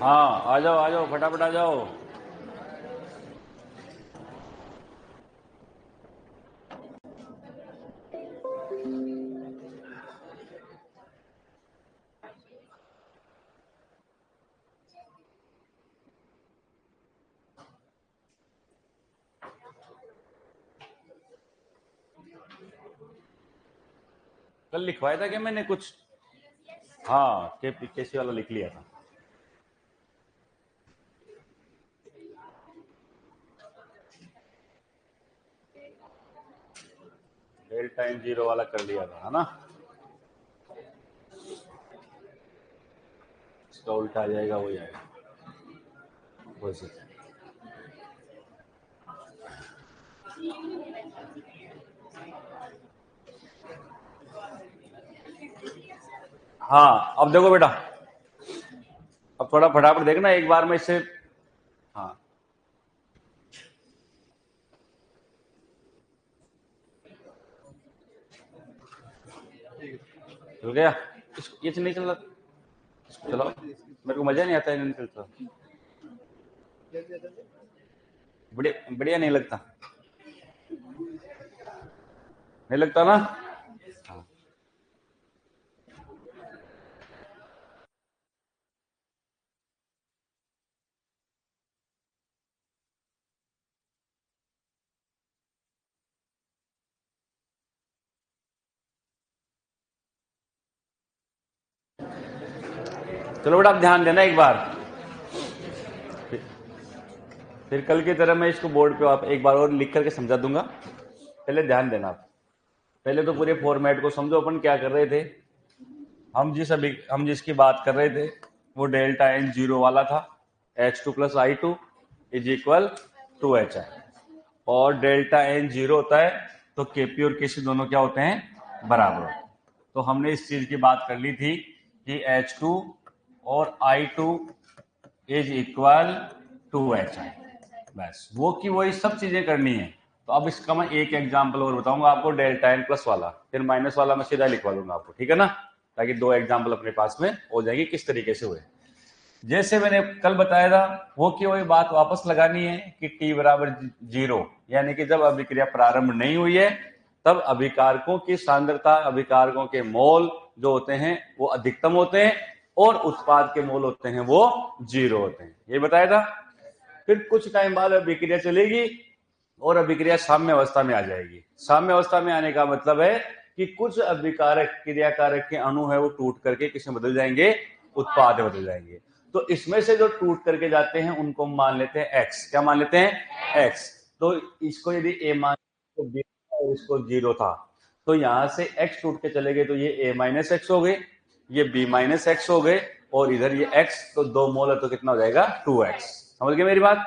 हाँ आ जाओ फटाफट आ जाओ। कल लिखवाया था कि मैंने कुछ? हाँ केसी वाला लिख लिया था। डेल्टा एन जीरो वाला कर लिया था, है ना? इसका उल्टा आ जाएगा, वही आएगा, वही से। हाँ अब देखो बेटा, अब थोड़ा फटाफट देखना एक बार में इससे। हाँ चल गया। ये नहीं चल रहा, चलो मेरे को मजा नहीं आता है, नहीं चलता, बढ़िया बढ़िया नहीं लगता, नहीं लगता ना? हाँ। चलो बेटा आप ध्यान देना एक बार, फिर कल की तरह मैं इसको बोर्ड पे आप एक बार और लिख करके समझा दूंगा। पहले ध्यान देना आप, पहले तो पूरे फॉर्मेट को समझो। अपन क्या कर रहे थे, हम जिसकी बात कर रहे थे वो डेल्टा एन जीरो वाला था। H2 plus I two is equal to H I, और डेल्टा एन जीरो होता है तो केपी और केसी दोनों क्या होते हैं, बराबर होते हैं। तो हमने इस चीज की बात कर ली थी कि H2 और I2 is equal to H I, बस वो की वही सब चीजें करनी है। तो अब इसका मैं एक एग्जांपल और बताऊंगा आपको, डेल्टा एन प्लस वाला, फिर माइनस वाला मैं सीधा लिखवा दूंगा आपको, ठीक है ना? ताकि दो एग्जांपल अपने पास में हो जाएंगे किस तरीके से हुए। जैसे मैंने कल बताया था, वो की वही बात वापस लगानी है कि t बराबर जीरो, यानी कि जब अभिक्रिया प्रारंभ नहीं हुई है तब अभिकारकों की सांद्रता, अभिकारकों के मोल जो होते हैं वो अधिकतम होते हैं, और उत्पाद के मोल होते हैं वो जीरो होते हैं, ये बताया था। फिर कुछ टाइम बाद अभिक्रिया चलेगी और अभिक्रिया साम्य अवस्था में आ जाएगी। साम्य अवस्था में आने का मतलब है कि कुछ अभिकारक क्रियाकारक के अणु है वो टूट करके किसमें बदल जाएंगे, उत्पाद में बदल जाएंगे। तो इसमें से जो टूट करके जाते हैं उनको हम मान लेते हैं एक्स। क्या मान लेते हैं, एक्स। तो इसको यदि ए मान तो बी और इसको जीरो था, तो यहां से एक्स टूट के चले गए तो ये ए माइनस एक्स हो गए, ये बी माइनस एक्स हो गए, और इधर ये एक्स, तो दो मोल है तो कितना हो जाएगा, टू एक्स। समझ गए मेरी बात?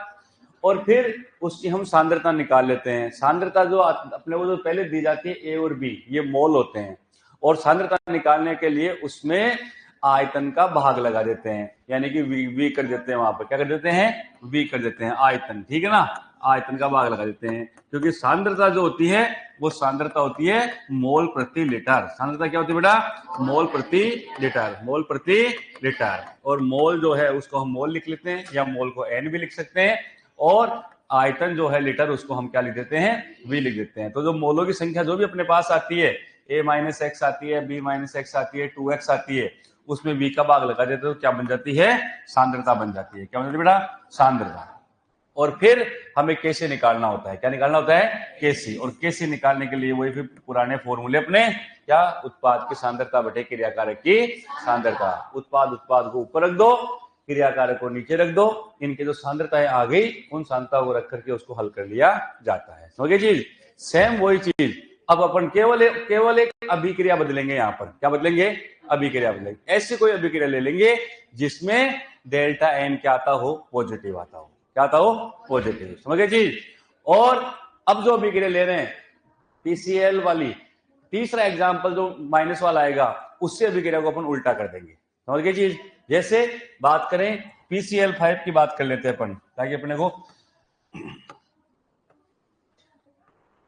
और फिर उसकी हम सांद्रता निकाल लेते हैं। सांद्रता जो अपने को जो पहले दी जाती है ए और बी, ये मोल होते हैं, और सांद्रता निकालने के लिए उसमें आयतन का भाग लगा देते हैं, यानी कि वी कर देते हैं, वहां पर क्या कर देते हैं, वी कर देते हैं, आयतन, ठीक है ना? आयतन का भाग लगा देते हैं, क्योंकि सांद्रता जो होती है वो सांद्रता होती है मोल प्रति लीटर। सांद्रता क्या होती है बेटा, मोल प्रति लीटर, मोल प्रति लीटर। और मोल जो है उसको हम मोल लिख लेते हैं, या मोल को एन भी लिख सकते हैं, और आयतन जो है लीटर उसको हम क्या लिख देते हैं, वी लिख देते हैं। तो जो मोलों की संख्या जो भी अपने पास आती है, ए माइनस एक्स आती है, बी माइनस एक्स आती है, टू एक्स आती है, उसमें वी का भाग लगा देते तो क्या बन जाती है, सांद्रता बन जाती है। क्या बन जाती है बेटा, सांद्रता। और फिर हमें केसी निकालना होता है। क्या निकालना होता है, केसी। और केसी निकालने के लिए वही फिर पुराने फॉर्मूले अपने, क्या, उत्पाद की सांद्रता बटे क्रियाकारक की सांद्रता। उत्पाद को ऊपर रख दो, क्रियाकारक को नीचे रख दो, इनके जो सांद्रताएं आ गई उन सांद्रता को रख करके उसको हल कर लिया जाता है। समझ गए चीज? सेम वही चीज। अब अपन केवल एक अभिक्रिया बदलेंगे, यहां पर क्या बदलेंगे, अभिक्रिया बदलेंगे। ऐसी कोई अभिक्रिया ले लेंगे जिसमें डेल्टा एन क्या आता हो, पॉजिटिव आता हो। क्या आता हो, पॉजिटिव। समझ गए चीज? और अब जो अभिक्रिया ले रहे हैं पीसीएल वाली, तीसरा एग्जाम्पल जो माइनस वाला आएगा उससे अभिक्रिया को अपन उल्टा कर देंगे। समझ गए चीज? जैसे बात करें PCl5 की बात कर लेते हैं अपन, ताकि अपने को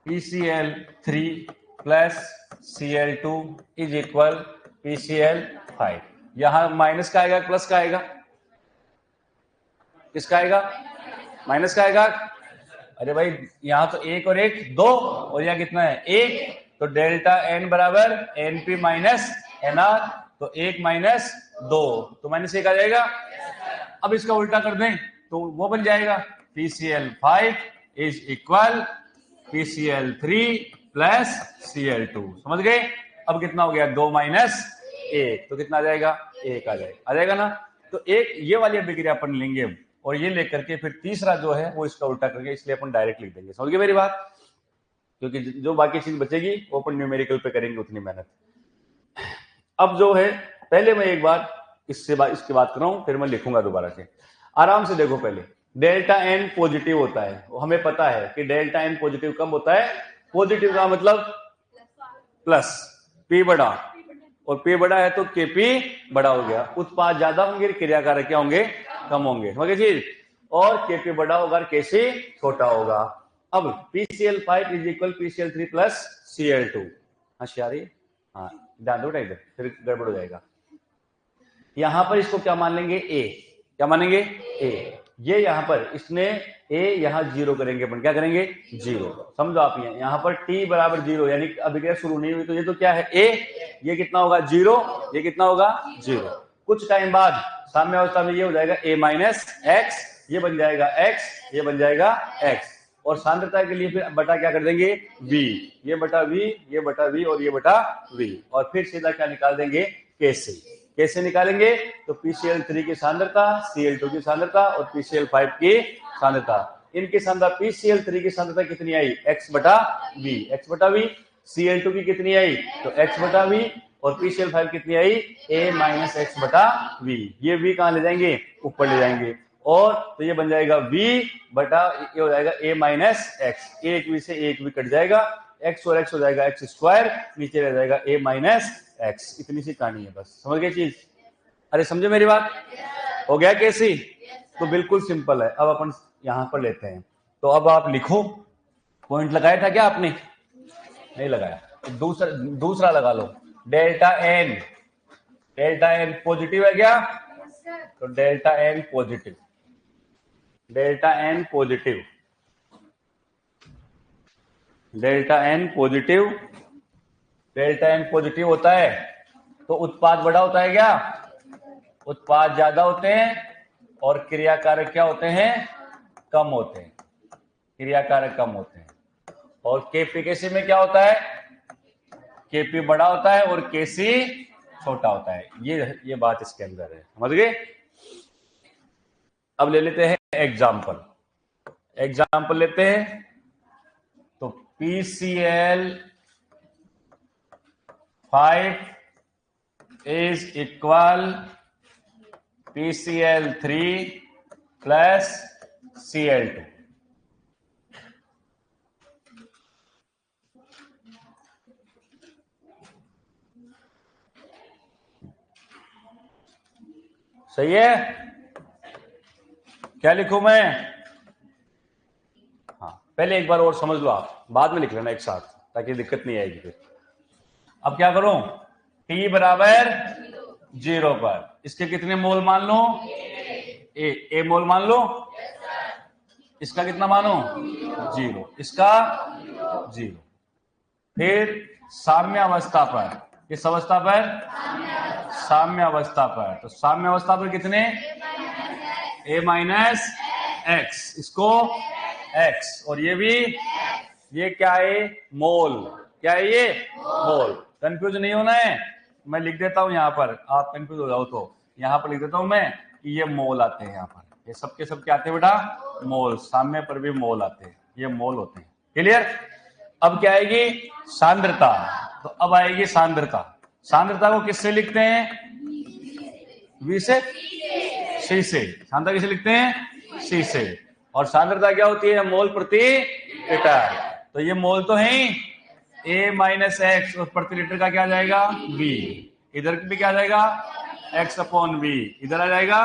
PCl3 plus Cl2 is equal PCl5। यहां माइनस का आएगा, प्लस का आएगा, किसका आएगा? माइनस का आएगा। अरे भाई यहां तो एक और एक दो, और यहाँ कितना है? एक। तो डेल्टा एन बराबर n p minus n r, तो एक माइनस दो, तो माइनस एक आ जाएगा। अब इसका उल्टा कर दें तो वो बन जाएगा PCl5 is equal PCl3 plus Cl2। समझ गए? अब कितना हो गया? 2 माइनस 1, तो कितना आ जाएगा? 1 आ जाएगा। आ जाएगा ना? तो एक ये वाली अभिक्रिया अपन लेंगे और ये लेकर के फिर तीसरा जो है वो इसका उल्टा करके, इसलिए अपन डायरेक्ट लिख देंगे। समझ गए मेरी बात? क्योंकि जो बाकी चीज बचेगी वो अपन न्यूमेरिकल पे करेंगे उतनी मेहनत। अब जो है पहले मैं एक बार इसकी बात कर रहा हूं, फिर मैं लिखूंगा दोबारा से। आराम से देखो पहले, डेल्टा एन पॉजिटिव होता है, हमें पता है कि डेल्टा एन पॉजिटिव कब होता है? पॉजिटिव का मतलब प्लस, पी बड़ा, और पी बड़ा है तो केपी बड़ा हो गया। उत्पाद ज्यादा होंगे, क्रियाकारक क्या होंगे? कम होंगे। समझ गए चीज? और केपी बड़ा होगा, केसी छोटा होगा। अब PCl5 is equal PCl3 plus Cl2। होशियारी, हाँ ध्यान दो बेटा, इधर फिर गड़बड़ हो जाएगा। यहां पर इसको क्या मान लेंगे? ए। क्या मानेंगे? ए। ये यहां पर इसने ए यहां जीरो करेंगे अपन, क्या करेंगे? जीरो। समझो आप, यहां पर टी बराबर जीरो, यानी अभिक्रिया शुरू नहीं हुई, तो ये तो क्या है? ए। ये कितना होगा? जीरो। ये कितना होगा? जीरो। कुछ टाइम बाद साम्य अवस्था में ये हो जाएगा ए माइनस एक्स, ये बन जाएगा एक्स, ये बन जाएगा एक्स, और सांद्रता के लिए फिर बटा क्या कर देंगे? वी। ये बटा वी, ये बटा वी, और ये बटा वी, और फिर सीधा क्या निकाल देंगे? कैसे? कैसे निकालेंगे? तो PCl3 की सांद्रता, Cl2 की सांद्रता और PCl5 की सांद्रता, इनकी सांद्रता, PCl3 की सांद्रता कितनी आई? x बटा वी, x बटा वी। Cl2 की कितनी आई? तो x बटा वी, और PCl5 कितनी आई? a माइनस एक्स बटा वी। ये v कहां ले जाएंगे? ऊपर ले जाएंगे, और तो ये बन जाएगा v बटा, ये हो जाएगा a माइनस एक्स, एक v से एक v कट जाएगा, x और x हो जाएगा एक्स स्क्वायर, नीचे रह जाएगा a माइनस एक्स। इतनी सी कहानी है बस। समझ गए चीज? अरे समझे मेरी बात? हो गया कैसी? तो बिल्कुल सिंपल है। अब अपन यहां पर लेते हैं, तो अब आप लिखो। पॉइंट लगाया था क्या आपने? नहीं लगाया, दूसरा लगा लो। Delta N, delta N positive है क्या? तो delta N positive, delta N positive, delta N positive, delta N positive होता है तो उत्पाद बड़ा होता है क्या? उत्पाद ज्यादा होते हैं, और क्रियाकारक क्या होते हैं? कम होते हैं। क्रियाकारक कम होते हैं। और केपी केसी में क्या होता है? केपी बड़ा होता है और केसी छोटा होता है। ये बात इसके अंदर है। समझ गए? अब ले लेते हैं एग्जाम्पल। एग्जाम्पल लेते हैं, तो PCl5 is equal PCl3 plus Cl2। सही है? क्या लिखूं मैं? हाँ पहले एक बार और समझ लो, आप बाद में लिख लेना एक साथ, ताकि दिक्कत नहीं आएगी फिर। अब क्या करूं? T बराबर 0 पर इसके कितने मोल मान लो? ए मोल मान लो। इसका कितना मानो? 0। इसका 0। फिर साम्य अवस्था पर, किस अवस्था पर? साम्य अवस्था पर। तो साम्य अवस्था पर कितने? a माइनस एक्स, इसको x, और ये भी, ये क्या है? मोल। क्या है ये? मोल। कंफ्यूज नहीं होना है, मैं लिख देता हूं यहां पर, आप कंफ्यूज हो जाओ तो यहां पर लिख देता हूं मैं कि ये मोल आते हैं। यहां पर ये सबके सब क्या आते हैं बेटा? मोल। साम्य पर भी मोल आते हैं, ये मोल होते हैं। क्लियर? अब क्या आएगी? सांद्रता। तो अब आएगी सांद्रता। सांद्रता को किससे लिखते हैं? V से, C से। सांद्रता किसे लिखते हैं? C से। और सांद्रता क्या होती है? मोल प्रति लीटर। तो ये मोल तो है a माइनस एक्स, और प्रति लीटर का क्या आ जाएगा? V। इधर भी क्या आ जाएगा? x upon v। इधर आ जाएगा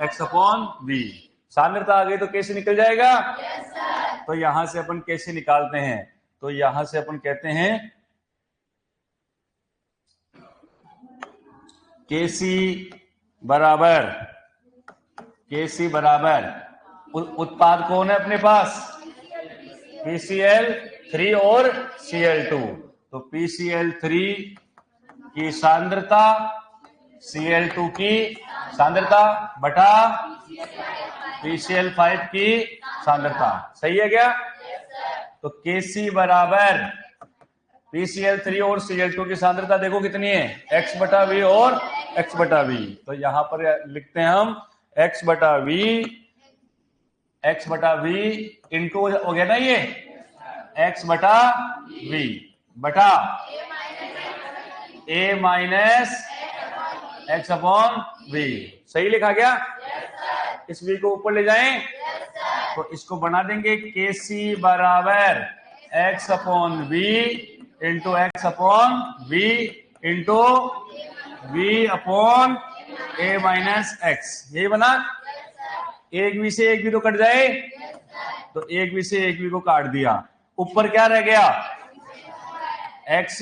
x अपॉन v। सांद्रता आ गई तो कैसे निकल जाएगा? तो यहां से अपन कैसे निकालते हैं? तो यहां से अपन कहते हैं केसी बराबर उत्पाद कौन है अपने पास? PCl3 और Cl2। तो PCl3 की सांद्रता Cl2 की सांद्रता बटा PCl5 की सांद्रता। सही है क्या? तो Kc बराबर PCl3 और Cl2 की सांद्रता देखो कितनी है, x बटा वी और x बटा वी। तो यहां पर लिखते हैं हम x बटा वी इंटू हो गया ना ये x बटा वी बटा a minus x upon v. सही लिखा गया? इस v को ऊपर ले जाएं तो इसको बना देंगे Kc बराबर x upon v into x upon v into v upon a minus x. यही बना? एक वी से एक वी तो कट जाए, तो एक वी से एक वी को काट दिया, ऊपर क्या रह गया? एक्स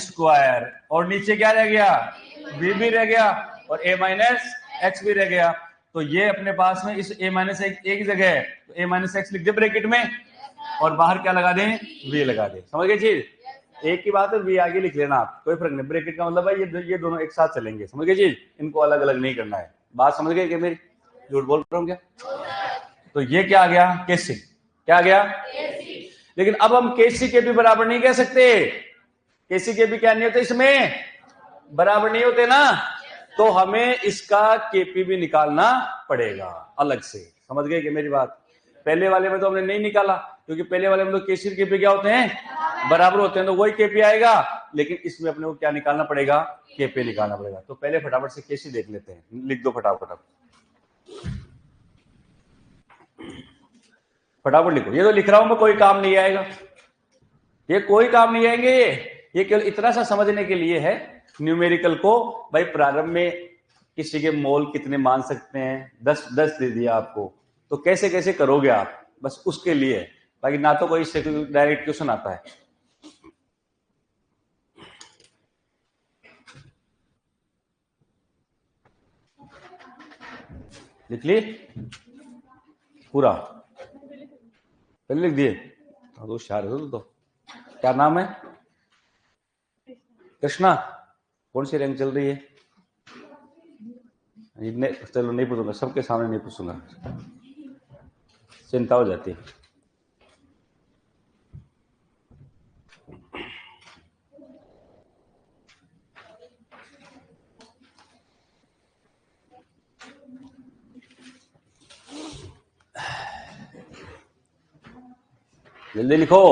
स्क्वायर, और नीचे क्या रह गया? वी भी रह गया और a माइनस एक्स भी रह गया। तो ये अपने पास में इस a माइनस एक जगह है, तो a माइनस एक्स लिख दे ब्रैकेट में और बाहर क्या लगा दें? v लगा दें। समझ गए चीज? एक की बात है, v आगे लिख लेना आप, कोई फर्क नहीं। ब्रैकेट का मतलब है ये दोनों एक साथ चलेंगे। समझ गए चीज? इनको अलग अलग नहीं करना है। बात समझ गए कि मेरी? झूठ बोल रहा हूँ क्या? तो ये क्या आ गया? केसी। क्या आ गया? लेकिन अब हम केसी के भी बराबर नहीं कह सकते। केसी के भी क्या नहीं होते, इसमें बराबर नहीं होते ना, तो हमें इसका केपी भी निकालना पड़ेगा अलग से। समझ गए कि मेरी बात? पहले वाले में तो हमने नहीं निकाला, क्योंकि पहले वाले में तो केसी और केपी क्या होते हैं? बराबर होते हैं, तो वही केपी आएगा। लेकिन इसमें अपने को क्या निकालना पड़ेगा? केपी निकालना पड़ेगा। तो पहले फटाफट से केसी देख लेते हैं, लिख दो फटाफट, फटाफट लिखो। ये तो लिख रहा हूं मैं, कोई काम नहीं आएगा, ये कोई काम नहीं आएंगे। ये केवल इतना सा समझने के लिए है न्यूमेरिकल को। भाई प्रारंभ में किसी के मोल कितने मान सकते हैं, 10 दे दिया आपको, तो कैसे कैसे करोगे आप, बस उसके लिए। बाकी ना तो कोई इससे डायरेक्ट क्वेश्चन आता है। लिख ली पूरा? पहले लिख दिए? तो होशियार हो तो। क्या नाम है? कृष्णा। कौन सी रैंक चल रही है? चलो नहीं पूछूंगा, सबके सामने नहीं पूछूंगा, चिंता हो जाती है। जल्दी लिखो।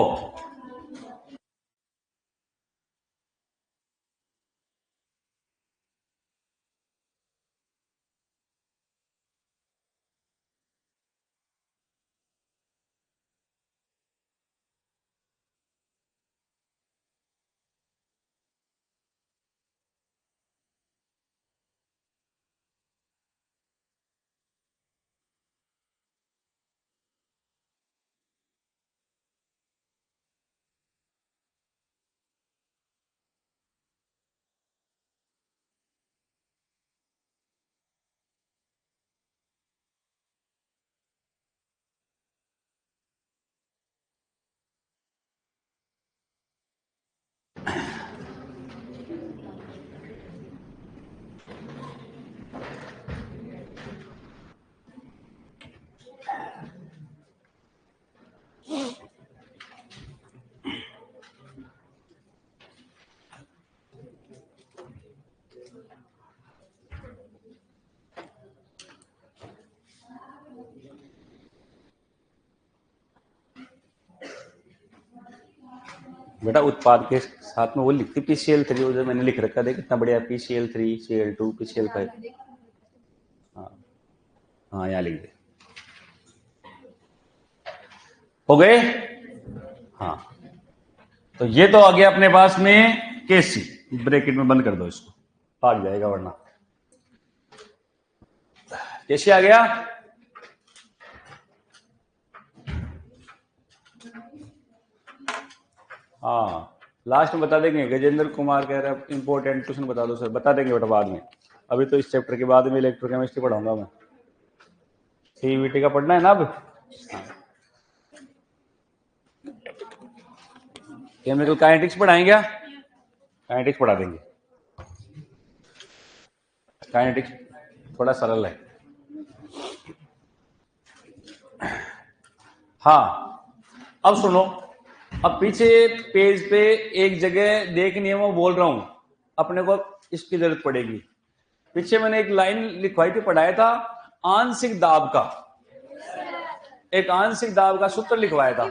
बेटा उत्पाद के साथ में वो लिखती PCl3, जो मैंने लिख रखा है कितना बढ़िया, PCl3 Cl2 PCl5। हाँ हाँ, यहाँ लिख दे। हो गए? हाँ, तो ये तो आ गया अपने पास में केसी। ब्रैकेट में बंद कर दो इसको, भाग जाएगा वरना। केसी आ गया। हाँ, लास्ट में बता देंगे। गजेंद्र कुमार कह रहा है इंपॉर्टेंट क्वेश्चन बता दो सर। बता देंगे बेटा बाद में, अभी तो इस चैप्टर के बाद में इलेक्ट्रोकेमिस्ट्री पढ़ाऊंगा मैं। सीवीटी का पढ़ना है ना अब। केमिकल काइनेटिक्स पढ़ाएंगे क्या? काइनेटिक्स पढ़ा देंगे। काइनेटिक्स थोड़ा सरल है। हाँ, अब सुनो, अब पीछे पेज पे एक जगह देखनी है, मैं बोल रहा हूं, अपने को इसकी जरूरत पड़ेगी। पीछे मैंने एक लाइन लिखवाई थी, पढ़ाया था, आंशिक दाब का, एक आंशिक दाब का सूत्र लिखवाया था।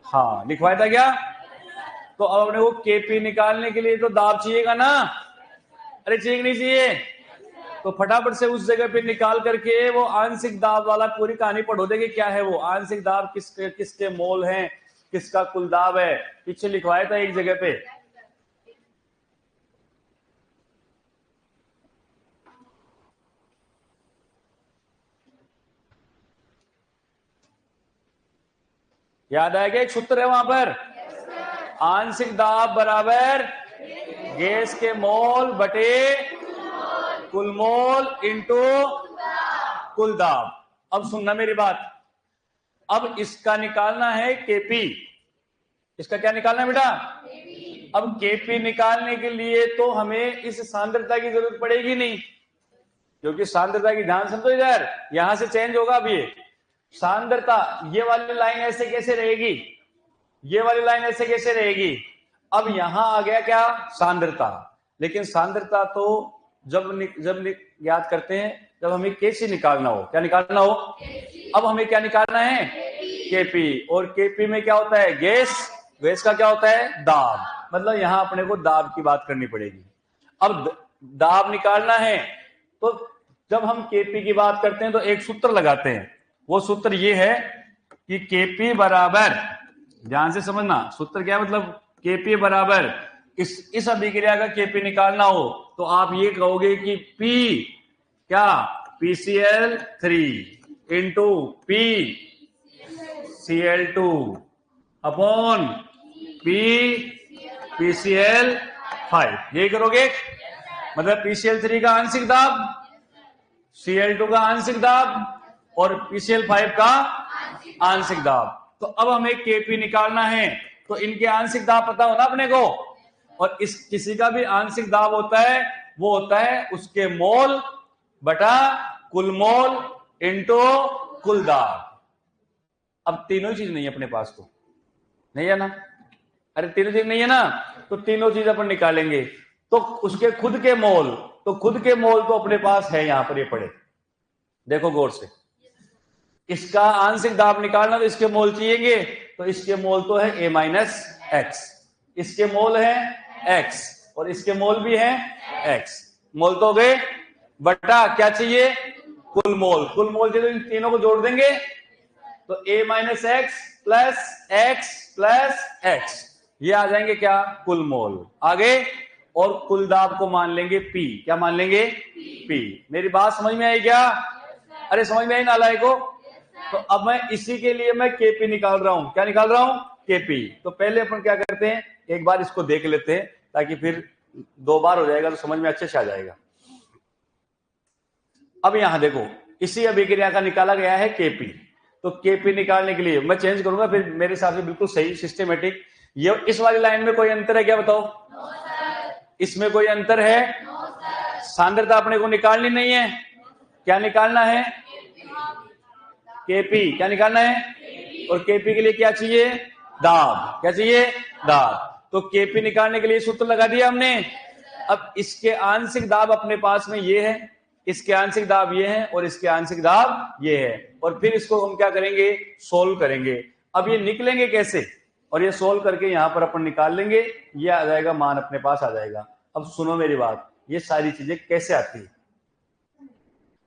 हाँ, लिखवाया था क्या? तो अब अपने को केपी निकालने के लिए तो दाब चाहिएगा ना? अरे चाहिए नहीं चाहिए? तो फटाफट से उस जगह पे निकाल करके वो आंशिक दाब वाला पूरी कहानी पढ़ो, देंगे क्या है वो आंशिक दाब, किसके किसके मोल हैं, किसका कुल दाब है, पीछे लिखवाया था एक जगह पे। याद आएगा? एक सूत्र है वहां पर, आंशिक दाब बराबर गैस के मोल बटे कुल मोल इंटू कुल दाब। अब सुनना मेरी बात, अब इसका निकालना है केपी। इसका क्या निकालना है बेटा? अब केपी निकालने के लिए तो हमें इस सांद्रता की जरूरत पड़ेगी नहीं, क्योंकि सांद्रता की, ध्यान समझो इधर, यहां से चेंज होगा। अब ये सांद्रता, ये वाली लाइन ऐसे कैसे रहेगी, ये वाली लाइन ऐसे कैसे रहेगी? अब यहां आ गया क्या? सांद्रता। लेकिन सांद्रता तो जब याद करते हैं जब हमें केसी निकालना हो। क्या निकालना हो? अब हमें क्या निकालना है? केपी। और केपी में क्या होता है? गैस। गैस का क्या होता है? दाब। मतलब यहां अपने को दाब की बात करनी पड़ेगी। अब दाब निकालना है तो जब हम केपी की बात करते हैं तो एक सूत्र लगाते हैं। वो सूत्र ये है कि केपी बराबर, ध्यान से समझना सूत्र क्या है, मतलब केपी बराबर, इस अभिक्रिया का केपी निकालना हो तो आप ये कहोगे कि पी क्या, PCl3 into P Cl2 upon PCl5, यही करोगे। मतलब PCl3 का आंशिक दाब, Cl2 का आंशिक दाब और PCl5 का आंशिक दाब। तो अब हमें केपी निकालना है तो इनके आंशिक दाब पता होना अपने को, और इस किसी का भी आंशिक दाब होता है वो होता है उसके मोल बटा कुल मोल इंटू कुल दाब। अब तीनों चीज नहीं है अपने पास, तो नहीं है ना? अरे तीनों चीज नहीं है ना, तो तीनों चीज अपन निकालेंगे। तो उसके खुद के मोल, तो खुद के मोल तो अपने पास है यहां पर, ये पड़े, देखो गौर से। इसका आंशिक दाब निकालना तो इसके मोल चाहिएंगे, तो इसके मोल तो है A-X, इसके मोल है X और इसके मोल भी है X। मोल तो हो गए, बटा क्या चाहिए? कुल मोल। कुल मोल चाहिए तो इन तीनों को जोड़ देंगे तो A-X plus X plus X, ये आ जाएंगे क्या? कुल मोल। आगे और कुल दाब को मान लेंगे P। क्या मान लेंगे? P। मेरी बात समझ में आई क्या? अरे समझ में आई नालायक को? तो अब मैं इसी के लिए मैं केपी निकाल रहा हूं। क्या निकाल रहा हूं? केपी। तो पहले अपन क्या करते हैं, एक बार इसको देख लेते हैं ताकि फिर दो बार हो जाएगा तो समझ में अच्छे से आ जाएगा। अब यहां देखो, इसी अभिक्रिया का निकाला गया है केपी। तो केपी निकालने के लिए मैं चेंज करूंगा, फिर मेरे हिसाब से बिल्कुल सही सिस्टमेटिक। ये इस वाली लाइन में कोई अंतर है क्या बताओ? इसमें कोई अंतर है? सांद्रता अपने को निकालनी नहीं है, क्या निकालना है? केपी। क्या निकालना है? और केपी के लिए क्या चाहिए? दाब। क्या चाहिए? दाब। तो केपी निकालने के लिए सूत्र लगा दिया हमने। अब इसके आंशिक दाब अपने पास में ये है, इसके आंशिक दाब ये है और इसके आंशिक दाब ये है, और फिर इसको हम क्या करेंगे? सोल्व करेंगे। अब ये निकलेंगे कैसे? और ये सोल्व करके यहां पर अपन निकाल लेंगे, ये आ जाएगा मान अपने पास आ जाएगा। अब सुनो मेरी बात, ये सारी चीजें कैसे आती है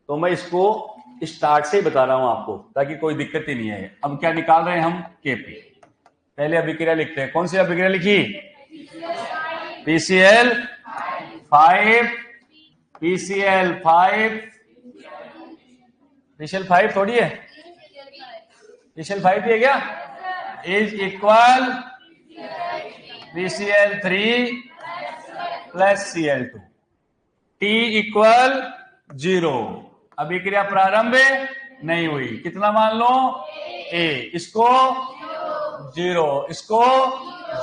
तो मैं इसको स्टार्ट से ही बता रहा हूं आपको ताकि कोई दिक्कत ही नहीं है। अब क्या निकाल रहे हैं हम? केपी। पहले अभिक्रिया लिखते हैं। कौन सी अभिक्रिया लिखी? PCl5 PCl5 PCl5 थोड़ी है, PCl5 है क्या? Is equal PCl3 plus Cl2, T equal 0। अभी क्रिया प्रारंभ नहीं हुई, कितना मान लो ए, इसको 0, इसको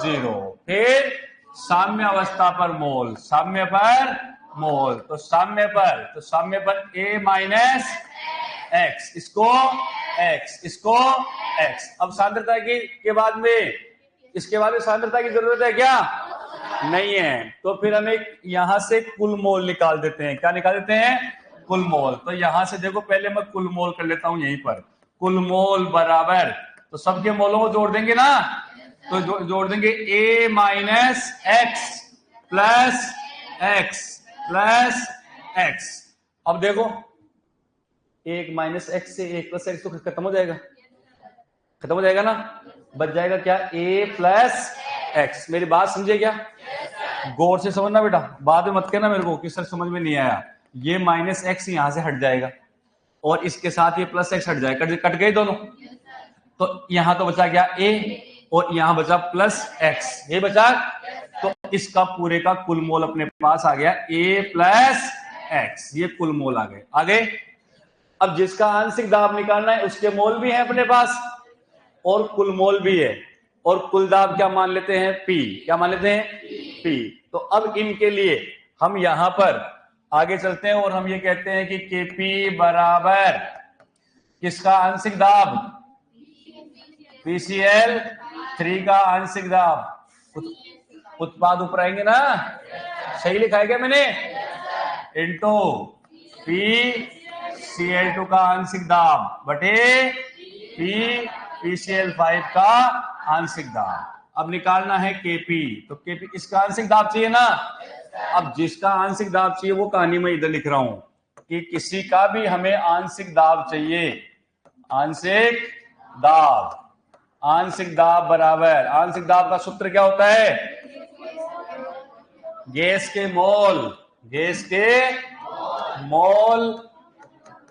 0। फिर साम्य अवस्था पर मोल, साम्य पर मोल, तो साम्य पर ए माइनस एक्स, इसको एक्स, इसको एक्स। अब सांद्रता के बाद में, इसके बाद में सांद्रता की जरूरत है क्या? नहीं है। तो फिर हम एक यहां से कुल मोल निकाल देते हैं। क्या निकाल देते हैं? कुल मोल। तो यहां से देखो, पहले मैं कुल मोल कर लेता हूं यहीं पर। कुल मोल बराबर, तो सबके मोलों को जोड़ देंगे ना, तो जोड़ देंगे A minus X plus X plus X. अब देखो, एक माइनस एक्स से एक प्लस एक्स तो खत्म हो जाएगा, खत्म हो जाएगा ना, बच जाएगा क्या? ए प्लस एक्स। मेरी बात समझे क्या? गौर से समझना बेटा, बाद में मत कहना मेरे को कि सर समझ में नहीं आया। ये माइनस एक्स यहां से हट जाएगा और इसके साथ ये प्लस एक्स हट जाएगा, कट गए दोनों। तो यहां तो बचा क्या? ए, और यहां बचा प्लस एक्स, ये बचा। तो इसका पूरे का कुल मोल अपने पास आ गया ए प्लस एक्स, ये कुल मोल आ गए। आगे अब जिसका आंशिक दाब निकालना है उसके मोल भी है अपने पास और कुल मोल भी है, और कुल दाब क्या मान लेते हैं? पी। क्या मान लेते हैं? पी। तो अब इनके लिए हम यहां पर आगे चलते हैं और हम ये कहते हैं कि केपी बराबर किसका आंशिक दाब? पीसीएल 3 का आंशिक दाब। उत्पाद ऊपर आएंगे ना, सही लिखा है क्या मैंने? इंटू PCl2 का आंशिक दाब बटे PCl5 का आंशिक दाब। अब निकालना है केपी, तो केपी इसका आंशिक दाब चाहिए ना। अब जिसका आंशिक दाब चाहिए वो कहानी में इधर लिख रहा हूं कि किसी का भी हमें आंशिक दाब चाहिए। आंशिक दाब, आंशिक दाब बराबर, आंशिक दाब का सूत्र क्या होता है? गैस के मोल, गैस के मोल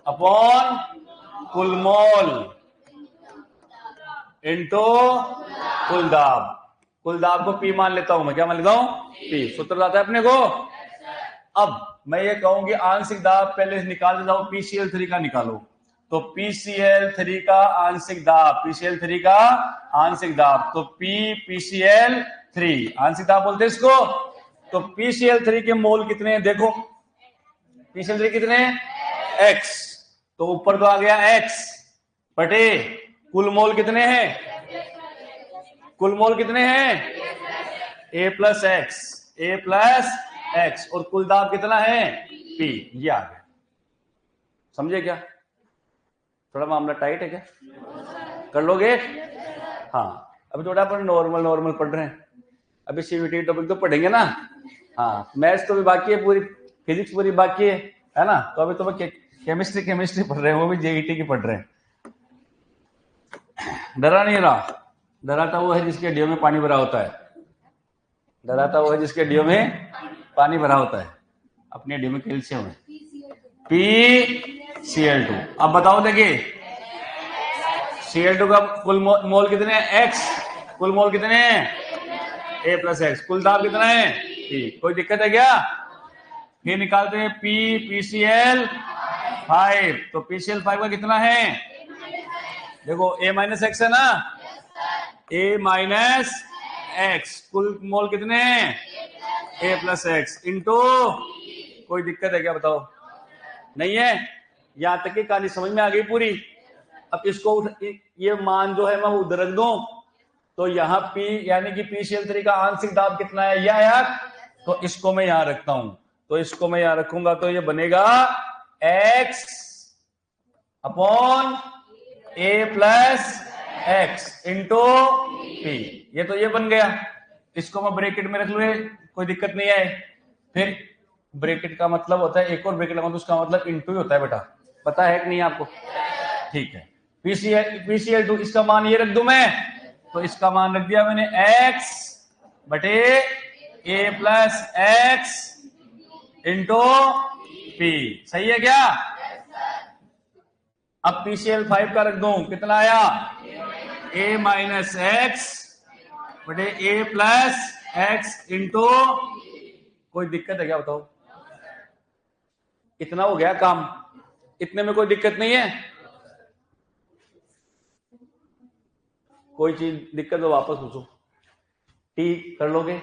अपॉन कुल मोल इनटू कुल दाब। कुल दाब को पी मान लेता हूं मैं। क्या मान लेता हूं? पी। सूत्र आता है अपने को। अब मैं ये कहूंगी आंशिक दाब पहले निकाल देता हूं, PCl3 का निकालो। तो PCl3 का आंशिक दाब, PCl3 का आंशिक दाब, तो PCl3 आंशिक दाब बोलते हैं इसको। तो PCl3 के मोल कितने हैं? देखो PCl3 कितने हैं? X, तो ऊपर तो आ गया X बटे कुल मोल कितने हैं? कुल मोल कितने हैं? A plus x, A plus x, और कुल दाब कितना है? P। ये आ गया। समझे क्या? थोड़ा मामला टाइट है क्या? कर लोगे? हाँ, अभी थोड़ा अपन नॉर्मल पढ़ रहे हैं। अभी CVT टॉपिक तो पढ़ेंगे ना। हाँ, मैथ्स तो भी बाकी है, पूरी फिजिक्स पूरी बाकी है ना। तो अभी तो मैं केमिस्ट्री पढ़ रहे हैं, वो भी JET की पढ़ रहे हैं। डरा नहीं रहा, डराता वो है जिसके हड्डियों में पानी भरा होता है। डराता वो है जिसके हड्डियों में पानी भरा होता है। अपनी हड्डियों में कैल्शियम है, PCl2। अब बताओ, देखिए Cl2 का कुल मोल कितने हैं? X। कुल मोल कितने हैं? A plus x. कुल दाब कितना है? P। कोई दिक्कत है क्या? फिर निकालते हैं PCl5। तो PCl5 का कितना है? देखो A माइनस एक्स है ना, A माइनस एक्स। कुल मोल कितने हैं? A प्लस एक्स इंटू, कोई दिक्कत है क्या बताओ? नहीं है? यहां तक की कहानी समझ में आ गई पूरी। अब इसको ये मान जो है मैं उधर रख दूं, तो यहां P यानी कि PCl3 का आंशिक दाब कितना है? यह यार, तो इसको मैं यहां रखता हूं, तो इसको मैं यहां रखूंगा, तो ये बनेगा X upon A plus x into P। ये तो ये बन गया। इसको मैं ब्रैकेट में रख लूं, कोई दिक्कत नहीं है। फिर ब्रैकेट का मतलब होता है, एक और ब्रैकेट लगाऊं तो उसका मतलब इंटू ही होता है बेटा, पता है कि नहीं आपको? ठीक है। PCl2 इसका मान ये रख दूं मैं, तो इसका मान रख दिया मैंने X बटे A plus x into P। सही है क्या? अब PCl5 का रख दूं, कितना आया? A माइनस एक्स बटे A प्लस एक्स इंटू, कोई दिक्कत है क्या बताओ? इतना हो गया काम। इतने में कोई दिक्कत नहीं है? कोई चीज दिक्कत तो वापस पूछो। टी कर लोगे?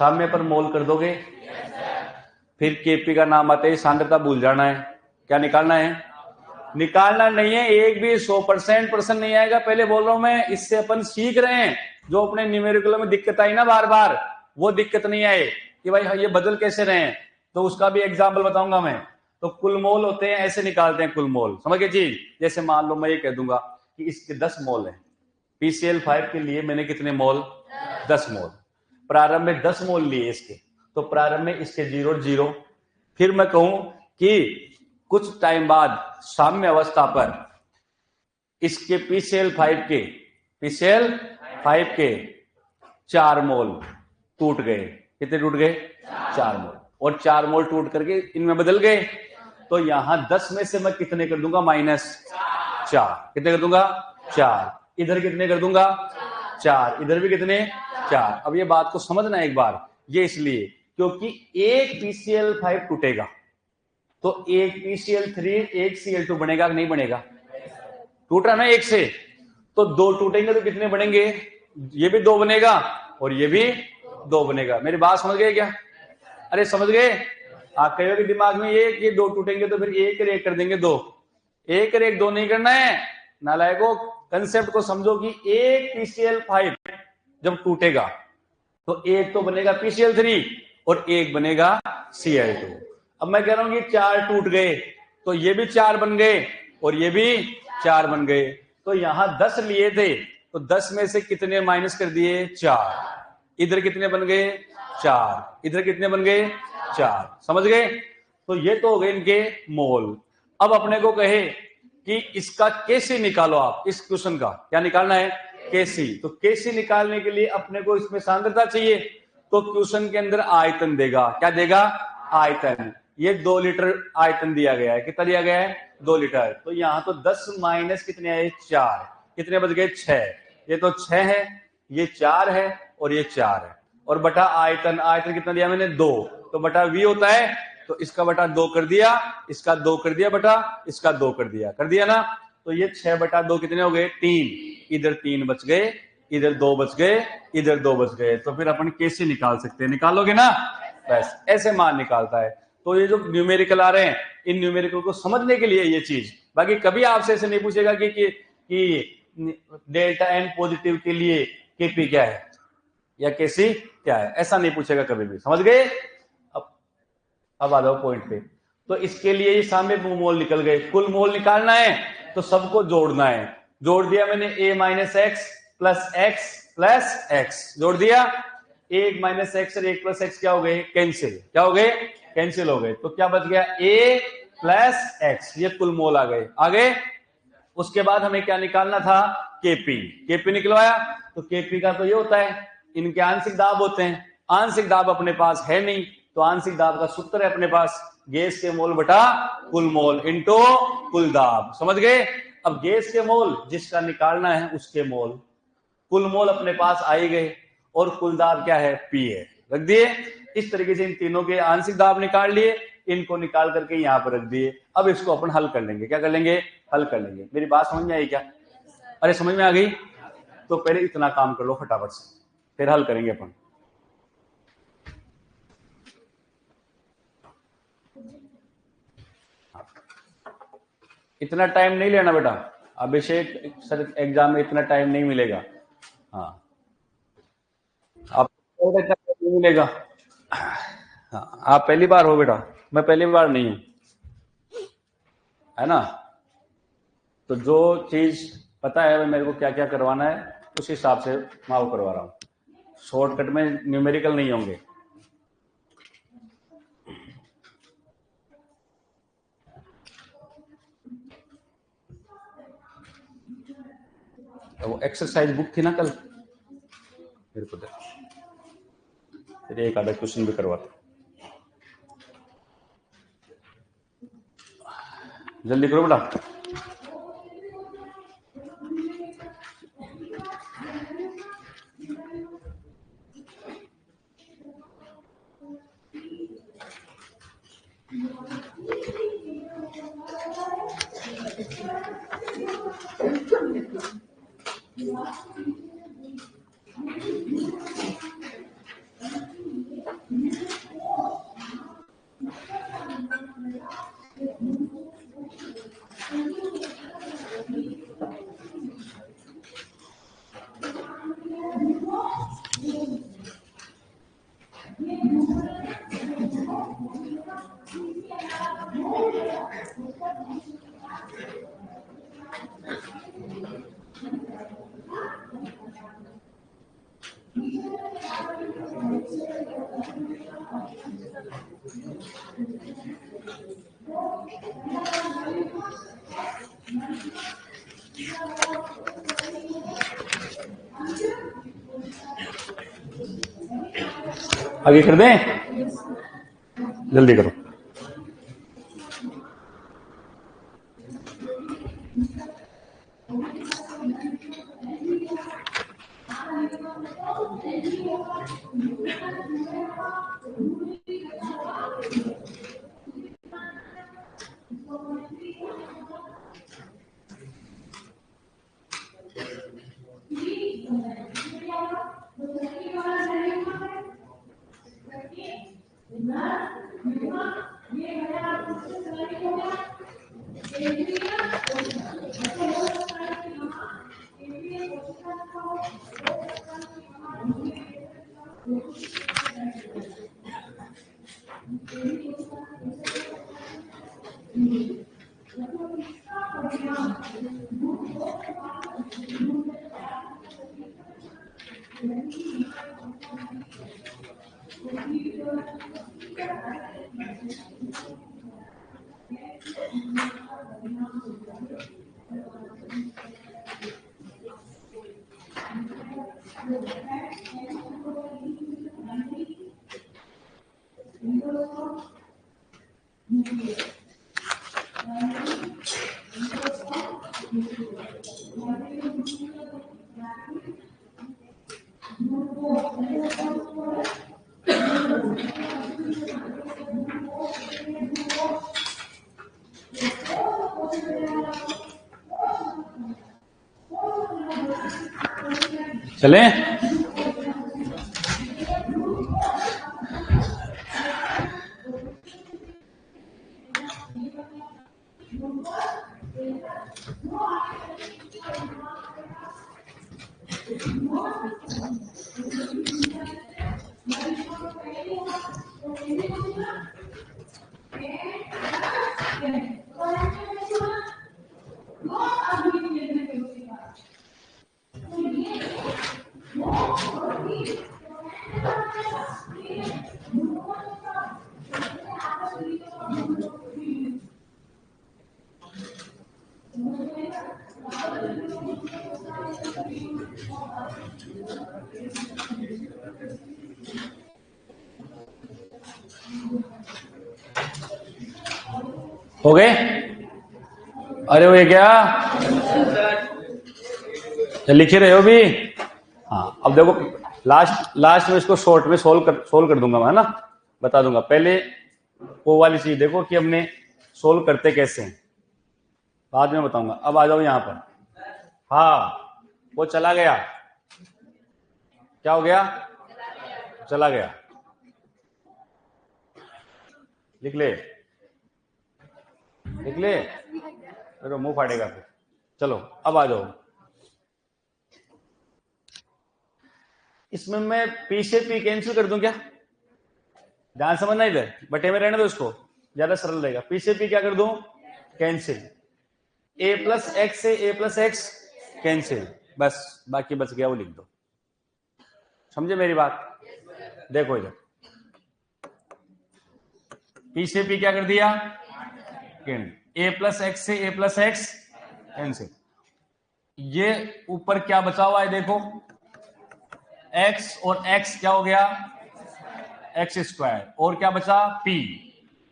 साम्य पर मोल कर दोगे? फिर केपी का नाम आते ही सांद्रता भूल जाना है। क्या निकालना है? निकालना नहीं है, एक भी 100% प्रश्न नहीं आएगा। पहले बोल रहा हूं मैं, इससे अपन सीख रहे हैं। जो अपने न्यूमेरिकल में दिक्कत आई ना बार बार, वो दिक्कत नहीं आए कि भाई ये बदल कैसे रहे हैं, तो उसका भी एग्जाम्पल बताऊंगा मैं। तो कुल मोल होते हैं, ऐसे निकालते हैं कुल मोल, समझ गए चीज? जैसे मान लो मैं ये कह दूंगा कि इसके 10 मोल है। PCl5 के लिए मैंने कितने मोल? 10 मोल। प्रारंभ में 10 मोल लिए इसके, तो प्रारंभ में इसके 0 फिर मैं कहूं कि कुछ टाइम बाद साम्य अवस्था पर इसके PCl5 के 4 मोल टूट गए। कितने टूट गए? 4 मोल। और 4 मोल टूट करके इनमें बदल गए। तो यहां 10 में से मैं कितने कर दूंगा? -4। कितने कर दूंगा? 4। इधर कितने कर दूंगा? 4। इधर भी कितने? 4। अब ये बात को समझना एक बार, ये इसलिए क्योंकि एक PCl5 टूटेगा तो एक PCl3 एक Cl2 बनेगा कि नहीं बनेगा? टूट रहा ना एक से, तो 2 टूटेंगे तो कितने बनेंगे? ये भी 2 बनेगा और ये भी 2 बनेगा। मेरी बात समझ गए क्या? अरे समझ गए? आप कहोगे दिमाग में ये कि 2 टूटेंगे तो फिर एक और एक कर देंगे 2। एक और एक 2 नहीं करना है नालायकों। कंसेप्ट को समझो कि एक PCl5 जब टूटेगा तो एक तो बनेगा PCl3 और एक बनेगा Cl2। अब मैं कह रहा हूं कि 4 टूट गए तो ये भी 4 बन गए और ये भी 4 बन गए। तो यहां 10 लिए थे तो 10 में से कितने माइनस कर दिए? 4। इधर कितने बन गए? 4। इधर कितने बन गए? 4। समझ गए? तो ये तो हो गए इनके मोल। अब अपने को कहे कि इसका केसी निकालो आप। इस क्वेश्चन का क्या निकालना है? केसी। तो केसी निकालने के लिए अपने को इसमें सांद्रता चाहिए, तो क्वेश्चन के अंदर आयतन देगा। क्या देगा? आयतन। ये 2 लीटर आयतन दिया गया है। कितना दिया गया है? 2 लीटर। तो यहां तो 10 माइनस कितने आए? 4। कितने बच गए? 6। ये तो 6 है, ये 4 है और ये 4 है। और बटा आयतन, आयतन कितना दिया मैंने? 2। तो बटा वी होता है, तो इसका बटा 2 कर दिया, इसका 2 कर दिया बटा, इसका 2 कर दिया ना। तो ये 6 बटा 2 कितने हो गए? 3। इधर 3 बच गए, इधर 2 बच गए, इधर 2 बच गए। तो फिर अपन कैसे निकाल सकते हैं? निकालोगे ना? बस ऐसे मान निकालता है। तो ये जो न्यूमेरिकल आ रहे हैं, इन न्यूमेरिकल को समझने के लिए ये चीज। बाकी कभी आपसे ऐसे नहीं पूछेगा कि डेल्टा एन पॉजिटिव के लिए केपी क्या है या केसी क्या है, ऐसा नहीं पूछेगा कभी भी। समझ गए? अब आ जाओ पॉइंट पे। तो इसके लिए ये सामने मोल निकल गए। कुल मोल निकालना है तो सबको जोड़ना है। जोड़ दिया मैंने a minus X plus X plus x जोड़ दिया। 1 माइनस एक्स और 1 प्लस एक्स क्या हो गए? कैंसिल। क्या हो गए? कैंसिल हो गए। तो क्या बच गया? a plus x. ये कुल मोल आ गए। आगे उसके बाद हमें क्या निकालना था? केपी। केपी निकलवाया। तो केपी का तो ये होता है, इनके आंशिक दाब होते हैं। आंशिक दाब अपने पास है नहीं, तो आंशिक दाब का सूत्र है अपने पास, गैस के मोल बटा कुल मोल इनटू कुल दाब। समझ गए? अब गैस के मोल जिसका निकालना है उसके मोल, कुल मोल अपने पास आए गए और कुल दाब क्या है? पी है। रख दिए। इस तरीके से इन तीनों के आंशिक दाब निकाल लिए, इनको निकाल करके यहां पर रख दिए। अब इसको अपन हल कर लेंगे। क्या कर लेंगे? हल कर लेंगे। मेरी बात समझ में आई क्या? अरे समझ में आ गई? तो पहले इतना काम कर लो फटाफट से, फिर हल करेंगे अपन। इतना टाइम नहीं लेना बेटा, अभिषेक सर एग्जाम में इतना टाइम नहीं मिलेगा। हाँ आप इतना टाइम नहीं मिलेगा। हाँ, आप पहली बार हो बेटा, मैं पहली बार नहीं हूं, है ना। तो जो चीज पता है मेरे को क्या क्या करवाना है, उस हिसाब से मैं वो करवा रहा हूँ। शॉर्टकट में न्यूमेरिकल नहीं होंगे। तो वो एक्सरसाइज बुक थी ना कल, मेरे को फिर एक आधा क्वेश्चन भी करवाता। जल्दी करो बेटा। आगे कर दें, जल्दी करो। चले, हो गए? अरे वो ये क्या लिखे रहे हो भी? हाँ, अब देखो लास्ट में इसको शॉर्ट में सोल्व कर दूंगा मैं, है ना, बता दूंगा। पहले वो वाली चीज देखो कि हमने सोल्व करते कैसे हैं, बाद में बताऊंगा। अब आ जाओ यहाँ पर। हाँ, वो चला गया, क्या हो गया? चला गया, लिख ले, लिख ले, तो मुंह फाटेगा फिर। चलो अब आ जाओ। इसमें मैं पी से पी कैंसिल कर दूं क्या? ध्यान समझना, इधर बटे में रहने दो, इसको ज्यादा सरल रहेगा। पी से पी क्या कर दूं? कैंसिल। ए प्लस एक्स से ए प्लस एक्स कैंसिल, बस बाकी बच गया वो लिख दो। समझे मेरी बात? देखो इधर पी से पी क्या कर दिया? ए प्लस एक्स से ए प्लस एक्स कैंसिल। ये ऊपर क्या बचा हुआ है देखो, x और x क्या हो गया? एक्स स्क्वायर, और क्या बचा? p।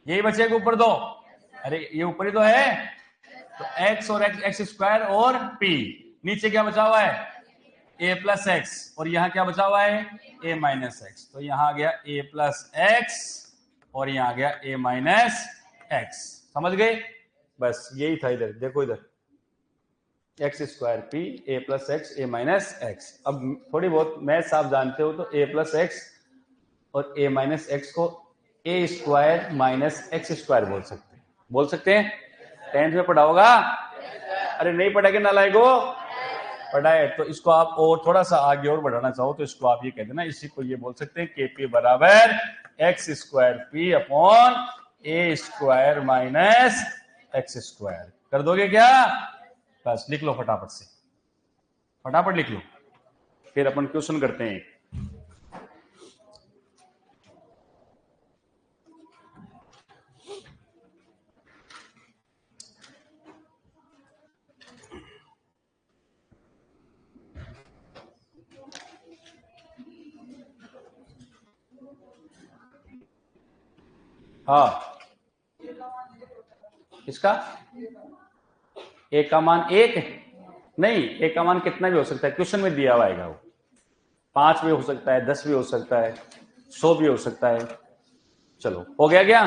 यही बचेगा ऊपर दो, अरे ये ऊपर ही तो है, तो x और एक्स स्क्वायर और p। नीचे क्या बचा हुआ है? a प्लस एक्स, और यहां क्या बचा हुआ है? a minus x. तो यहां आ गया a प्लस एक्स और यहां आ गया a माइनस एक्स। समझ गए? बस यही था। इधर देखो, इधर x square P A plus x A minus x. अब थोड़ी बहुत मैथ्स आप जानते हो, तो ए प्लस एक्स और ए माइनस एक्स को ए स्क्वायर माइनस एक्स स्क्वायर बोल सकते हैं। 10th में पढ़ा होगा? अरे नहीं पढ़ा के नालायको? पढ़ा है। तो इसको आप और थोड़ा सा आगे और बढ़ाना चाहो तो इसको आप ये कह देना, इसी को ये बोल सकते हैं के पी बराबर एक्स स्क्वायर पी अपॉन ए स्क्वायर माइनस एक्स स्क्वायर। कर दोगे क्या? बस लिख लो फटाफट से, फटाफट लिख लो, फिर अपन क्वेश्चन करते हैं। हाँ, इसका ए का मान 1 नहीं, ए का मान कितना भी हो सकता है, क्वेश्चन में दिया हुआ आएगा वो। 5 भी हो सकता है, 10 भी हो सकता है, 100 भी हो सकता है। चलो हो गया क्या?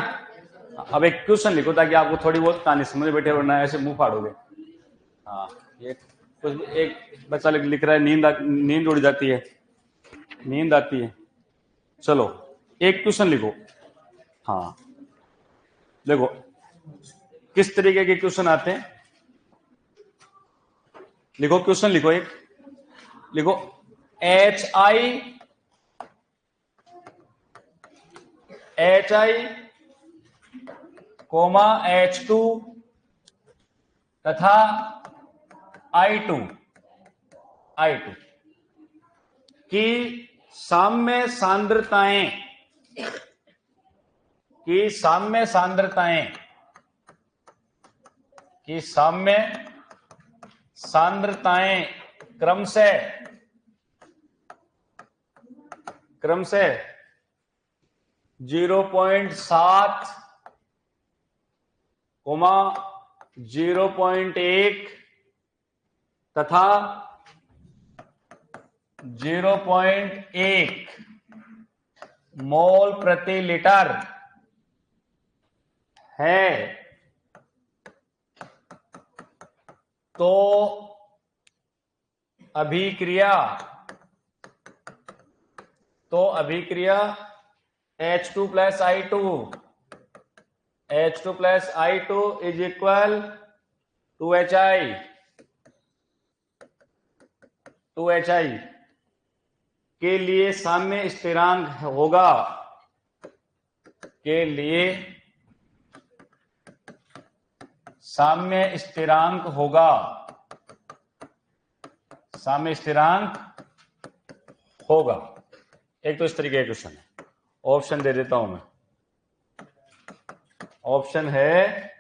अब एक क्वेश्चन लिखो ताकि आपको थोड़ी बहुत कहानी समझ बैठे, वरना ऐसे मुंह फाड़ोगे। हाँ, ये कुछ एक बच्चा लिख रहा है, नींद उड़ जाती है, नींद आती है। चलो एक क्वेश्चन लिखो। हाँ देखो किस तरीके के क्वेश्चन आते हैं, लिखो क्वेश्चन लिखो, एक लिखो HI कोमा H2 तथा I2 की साम्य सांद्रताएं क्रमशः 0.7, 0.1 तथा 0.1 मोल प्रति लीटर है, तो अभिक्रिया H2 plus I2 is equal to HI के लिए साम्य स्थिरांक होगा, एक तो इस तरीके का क्वेश्चन है। ऑप्शन दे देता हूं मैं, ऑप्शन है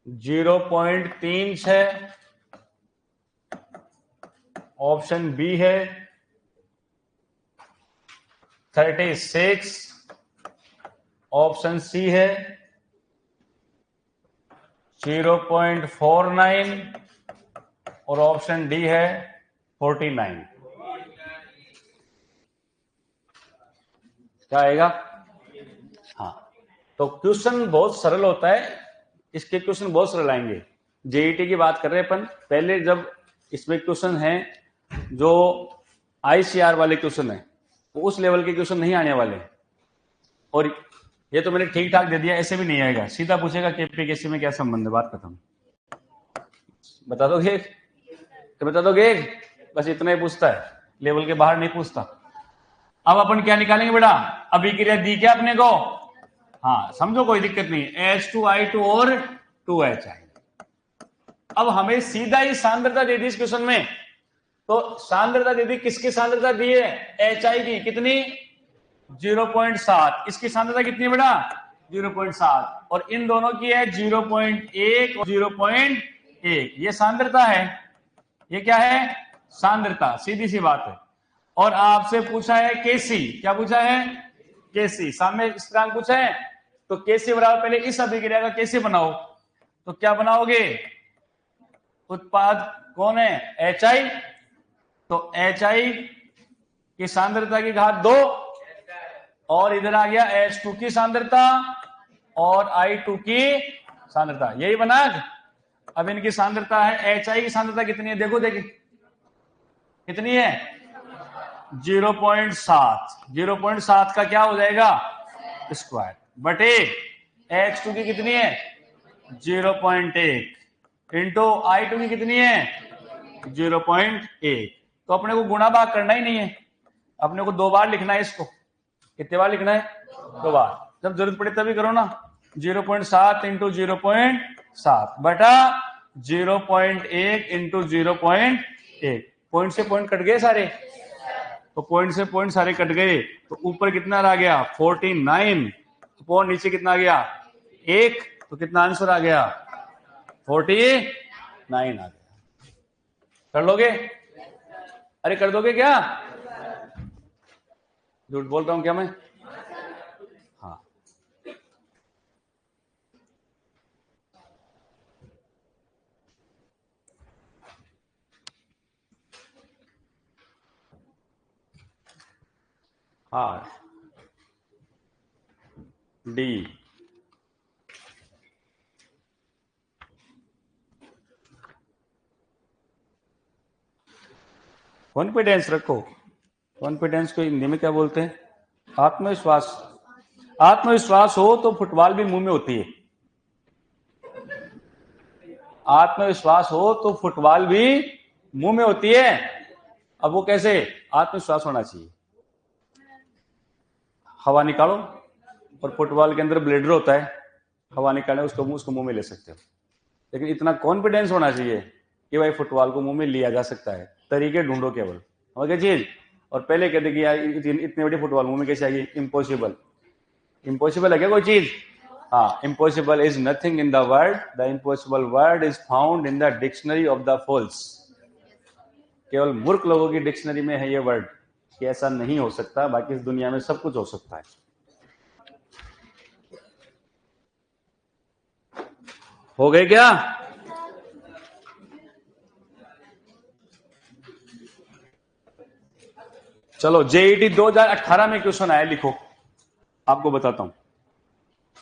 0.36, ऑप्शन बी है 36, ऑप्शन सी है 0.49 और ऑप्शन डी है 49। क्या आएगा? हाँ, तो क्वेश्चन बहुत सरल होता है, इसके क्वेश्चन बहुत सरल आएंगे। जेईटी की बात कर रहे हैं अपन, पहले जब इसमें क्वेश्चन है जो आईसीआर वाले क्वेश्चन है, तो उस लेवल के क्वेश्चन नहीं आने वाले। और ये तो मैंने ठीक ठाक दे दिया, ऐसे भी नहीं आएगा, सीधा पूछेगा केपीकेसी में क्या संबंध है, बात खत्म। बता दोगे? तो बता दोगे, बस इतना ही पूछता है, लेवल के बाहर नहीं पूछता। अब अपन क्या निकालेंगे बेटा? अभिक्रिया दी क्या अपने को? हाँ समझो, कोई दिक्कत नहीं, H2I2 और 2HI। अब हमें सीधा ही सांद्रता दे दी इस क्वेश्चन में, तो सांद्रता दे दी, किसकी सांद्रता दी है? HI की, कितनी? 0.7। इसकी सांद्रता कितनी है बेटा? 0.7, और इन दोनों की है 0.1 और 0.1। ये सांद्रता है, ये क्या है? सांद्रता, सीधी सी बात है। और आपसे पूछा है केसी, क्या पूछा है? केसी, साम्य स्थिरांक पूछा है, तो केसी बराबर पहले इस अभिक्रिया का केसी बनाओ, तो क्या बनाओगे? उत्पाद कौन है? HI, तो HI की सांद्रता की घात 2, और इधर आ गया H2 की सांद्रता और I2 की सांद्रता, यही बना। अब इनकी सांद्रता है, HI की सांद्रता कितनी है? देखो कितनी है? 0.7। 0.7 का क्या हो जाएगा? स्क्वायर, बटे H2 की कितनी है? 0.1 इंटू I2 की कितनी है? 0.1। तो अपने को गुणा भाग करना ही नहीं है, अपने को 2 बार लिखना है इसको। कितने बार लिखना है? 2 बार, जब जरूरत पड़े तभी करो ना। 0.7 इंटू 0.7 बटा 0.1 इंटू 0.1। पॉइंट से पॉइंट कट गए सारे, तो पॉइंट से पॉइंट सारे कट गए, तो ऊपर कितना आ गया? 49, तो नीचे कितना आ गया? 1, तो कितना आंसर आ गया? 49 आ गया। कर लोगे? अरे कर दोगे क्या? झूठ बोल रहा हूं क्या मैं? हाँ, R D कॉन्फिडेंस रखो। कॉन्फिडेंस को हिंदी में क्या बोलते हैं? आत्मविश्वास। आत्मविश्वास हो तो फुटबॉल भी मुंह में होती है। आत्मविश्वास हो तो फुटबॉल भी मुंह में होती है। अब वो कैसे? आत्मविश्वास होना चाहिए। हवा निकालो, और फुटबॉल के अंदर ब्लेडर होता है, हवा निकालने उसको मुंह में ले सकते हो। लेकिन इतना कॉन्फिडेंस होना चाहिए कि भाई फुटबॉल को मुंह में लिया जा सकता है। तरीके ढूंढो केवल, और क्या चीज। और पहले कहते कि यार इतनी बड़ी फुटबॉल मुंह में कैसे आएगी? इम्पॉसिबल। इम्पॉसिबल है क्या कोई चीज? हाँ, impossible is nothing in the world, the impossible word is found in the dictionary of the fools. केवल मूर्ख लोगों की डिक्शनरी में है ये वर्ड कि ऐसा नहीं हो सकता, बाकी इस दुनिया में सब कुछ हो सकता है। हो गए क्या? चलो, जेईटी 2018 में क्वेश्चन आया, लिखो, आपको बताता हूं।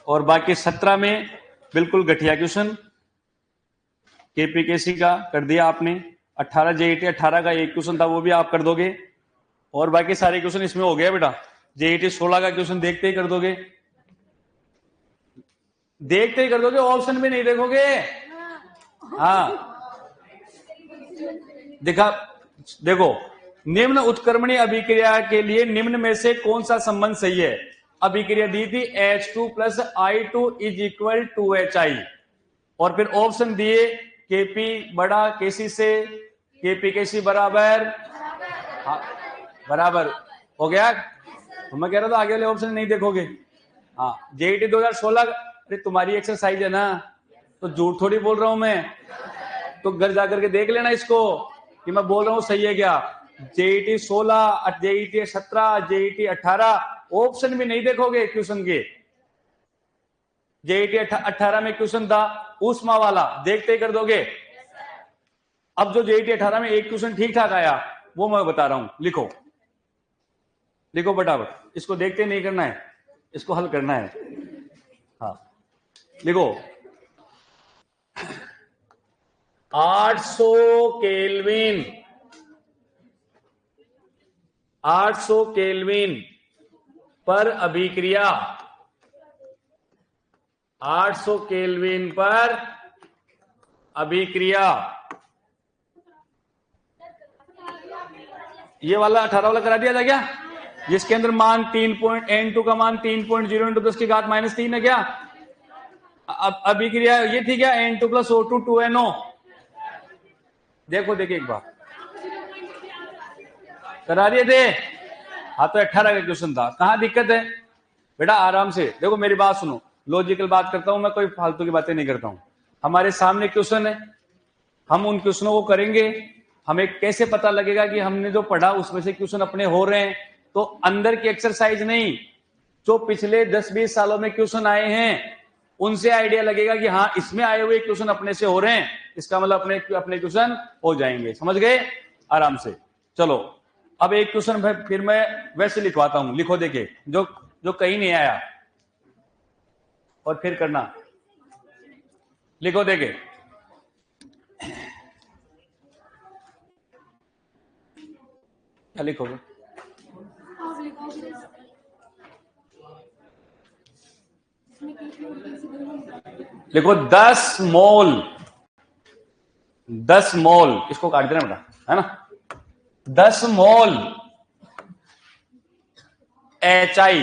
और बाकी 17 में बिल्कुल घटिया क्वेश्चन केपीकेसी का कर दिया आपने। 18 जेईटी 18 का एक क्वेश्चन था, वो भी आप कर दोगे। और बाकी सारे क्वेश्चन इसमें हो गया बेटा। जेईटी 16 का क्वेश्चन देखते ही कर दोगे, देखते ही कर दोगे, ऑप्शन भी नहीं देखोगे। हाँ, देखो, निम्न उत्क्रमणीय अभिक्रिया के लिए निम्न में से कौन सा संबंध सही है? अभिक्रिया दी थी H2 plus I2 is equal to HI, और फिर ऑप्शन दिए Kp बड़ा Kc से, Kp Kc बराबर, हाँ, बराबर हो गया। तो मैं कह रहा था आगे वाले ऑप्शन नहीं देखोगे। हाँ, जेईटी 2016, अरे तुम्हारी एक्सरसाइज है ना, तो झूठ थोड़ी बोल रहा हूं मैं। तो घर जाकर के देख लेना इसको कि मैं बोल रहा हूं सही है क्या। जेईटी 16, जेईटी 17, जेईटी 18, ऑप्शन भी नहीं देखोगे क्वेश्चन के। जेईटी 18 में क्वेश्चन था ऊष्मा वाला, देखते ही कर दोगे। अब जो जेईटी 18 में एक क्वेश्चन ठीक ठाक आया, वो मैं बता रहा हूं, लिखो, लिखो फटाफट। इसको देखते नहीं करना है, इसको हल करना है। हाँ, लिखो, 800 केल्विन, 800 केल्विन पर अभिक्रिया, 800 केल्विन पर अभिक्रिया, ये वाला 18 वाला करा दिया था क्या? जिसके अंदर मान 3.N2 का मान 3.0 इंटू 10 की घात -3 है क्या? अब अभिक्रिया ये थी क्या? N2 plus O2 2NO। देखो देखिए एक बार, करा दिए थे। हाँ, तो 18 का क्वेश्चन था। कहां दिक्कत है बेटा? आराम से देखो, मेरी बात सुनो, लॉजिकल बात करता हूं मैं, कोई फालतू की बातें नहीं करता हूं। हमारे सामने क्वेश्चन है, हम उन क्वेश्चनों को करेंगे। हमें कैसे पता लगेगा कि हमने जो पढ़ा उसमें से क्वेश्चन अपने हो रहे हैं? तो अंदर की एक्सरसाइज नहीं, जो पिछले 10-20 सालों में क्वेश्चन आए हैं उनसे आइडिया लगेगा कि हाँ, इसमें आए हुए क्वेश्चन अपने से हो रहे हैं, इसका मतलब अपने क्वेश्चन हो जाएंगे। समझ गए? आराम से। चलो, अब एक क्वेश्चन फिर मैं वैसे लिखवाता हूं, लिखो, देखिए, जो कहीं नहीं आया, और फिर करना। लिखो, देखिए, क्या लिखोगे? लिखो 10 मोल, 10 मोल, इसको काट देना बेटा, है ना। 10 मोल HI,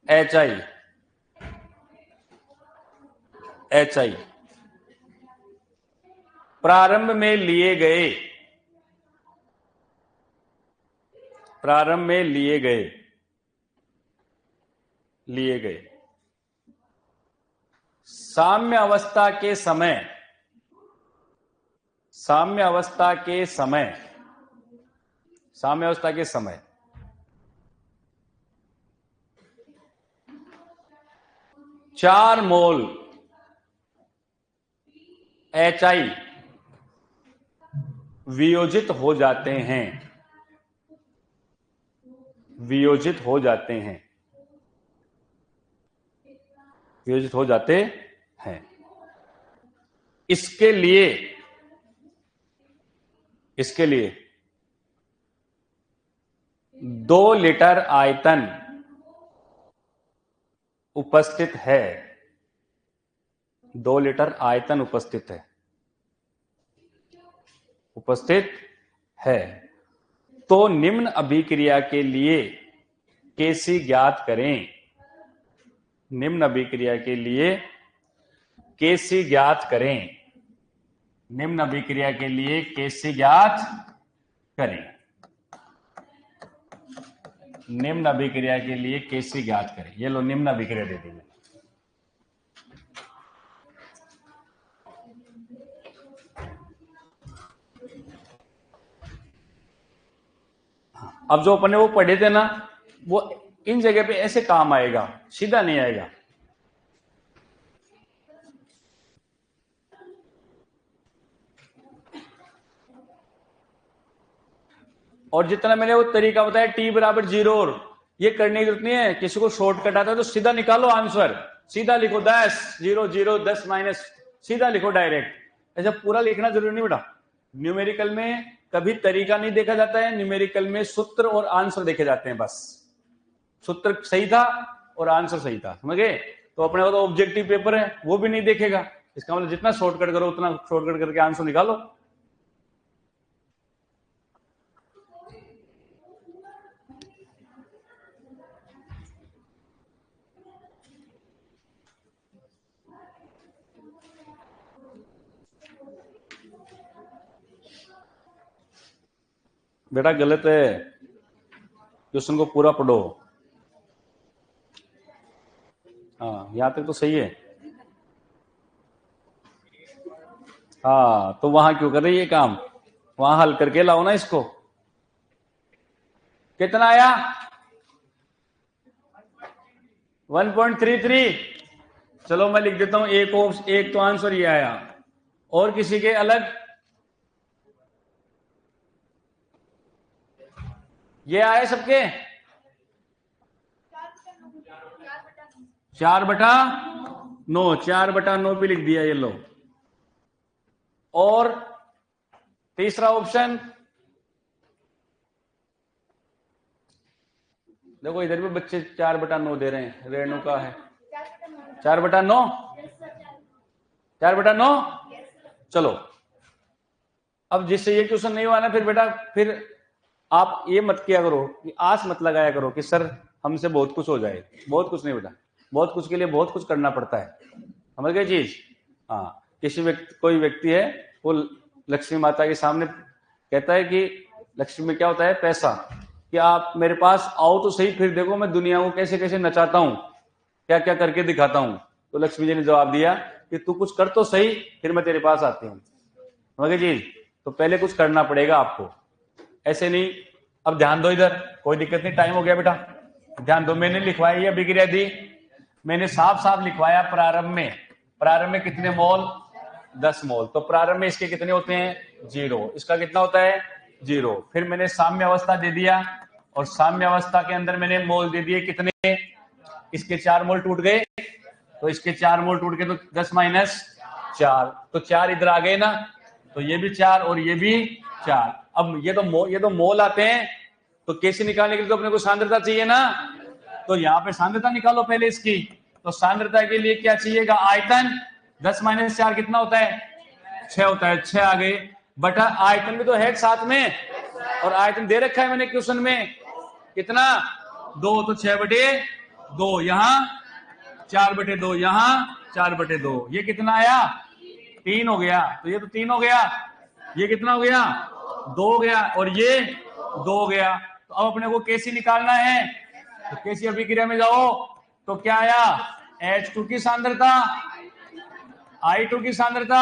HI, HI प्रारंभ में लिए गए, प्रारंभ में लिए गए साम्य अवस्था के समय, साम्य अवस्था के समय, साम्य अवस्था के समय 4 मोल HI वियोजित हो जाते हैं। वियोजित हो जाते हैं, वियोजित हो जाते हैं। इसके लिए 2 लीटर आयतन उपस्थित है, 2 लीटर आयतन उपस्थित है, तो निम्न अभिक्रिया के लिए केसी ज्ञात करें। निम्न अभिक्रिया के लिए केसी ज्ञात करें। निम्न अभिक्रिया के लिए केसी ज्ञात करें। निम्न अभिक्रिया के लिए केसी ज्ञात करें। ये लो, निम्न अभिक्रिया दे दी। अब जो अपने वो पढ़े थे ना, वो इन जगह पे ऐसे काम आएगा, सीधा नहीं आएगा। और जितना मैंने वो तरीका बताया t बराबर 0, और ये करने की जरूरत नहीं है। किसी को शॉर्टकट आता है तो सीधा निकालो आंसर, सीधा लिखो 10 0 0 10 माइनस, सीधा लिखो डायरेक्ट। ऐसा पूरा लिखना जरूरी नहीं बेटा। न्यूमेरिकल में कभी तरीका नहीं देखा जाता है, न्यूमेरिकल में सूत्र और आंसर देखे जाते हैं। बस सूत्र सही था और आंसर सही था, समझ गए? तो अपने को तो ऑब्जेक्टिव पेपर है, वो भी नहीं देखेगा। इसका मतलब जितना शॉर्टकट करो उतना शॉर्टकट करके आंसर निकालो। बेटा गलत है, क्वेश्चन को पूरा पढ़ो। हाँ, यहां तक तो सही है। हाँ, तो वहां क्यों कर रही है काम? वहां हल करके लाओ ना इसको। कितना आया? 1.33। चलो मैं लिख देता हूं, एक तो आंसर ये आया। और किसी के अलग? ये आए सबके 4/9, 4/9 भी लिख दिया, ये लो। और तीसरा ऑप्शन देखो, इधर भी बच्चे 4/9 दे रहे हैं। रेणुका है 4/9, 4/9। चलो, अब जिससे ये क्वेश्चन नहीं हुआ ना, फिर बेटा फिर आप ये मत किया करो कि आस मत लगाया करो कि सर हमसे बहुत कुछ हो जाए। बहुत कुछ नहीं बेटा, बहुत कुछ के लिए बहुत कुछ करना पड़ता है, समझ गए चीज? हाँ, कोई व्यक्ति है, वो लक्ष्मी माता के सामने कहता है कि लक्ष्मी में क्या होता है? पैसा। कि आप मेरे पास आओ तो सही, फिर देखो मैं दुनिया को कैसे कैसे नचाता हूं, क्या क्या करके दिखाता हूं। तो लक्ष्मी जी ने जवाब दिया कि तू कुछ कर तो सही, फिर मैं तेरे पास आती हूँ, समझ गए चीज? तो पहले कुछ करना पड़ेगा आपको, ऐसे नहीं। अब ध्यान दो इधर, कोई दिक्कत नहीं, टाइम हो गया बेटा, ध्यान दो। मैंने लिखवाया ये अभिक्रिया दी, मैंने साफ साफ लिखवाया प्रारंभ में कितने मोल? 10 मोल। तो प्रारंभ में इसके कितने होते हैं? 0। इसका कितना होता है? 0। फिर मैंने साम्य अवस्था दे दिया, और साम्य अवस्था के अंदर मैंने मोल दे दिए कितने? इसके 4 मोल टूट गए, तो इसके 4 मोल टूट गए, तो 10 माइनस 4, तो 4 इधर आ गए ना, तो ये भी 4 और ये भी 4। अब ये तो मोल आते हैं, तो कैसे निकालने के लिए तो अपने को सांद्रता चाहिए ना। तो यहाँ पे सांद्रता निकालो पहले इसकी। तो सांद्रता के लिए क्या चाहिएगा? आयतन। 10 माइनस 4 कितना होता है? 6 होता है। 6 आ गए, बटा आयतन भी तो है साथ में, और आयतन दे रखा है मैंने क्वेश्चन में, कितना? 2। तो 6/2 यहाँ, 4/2 यहाँ, 4/2। ये कितना आया? 3 हो गया। तो ये तो 3 हो गया, ये कितना हो गया? 2 हो गया, और ये 2 हो गया। तो अब अपने को कैसी निकालना है? तो कैसी अभिक्रिया में जाओ, तो क्या आया? H2 की सांद्रता, I2 की सांद्रता,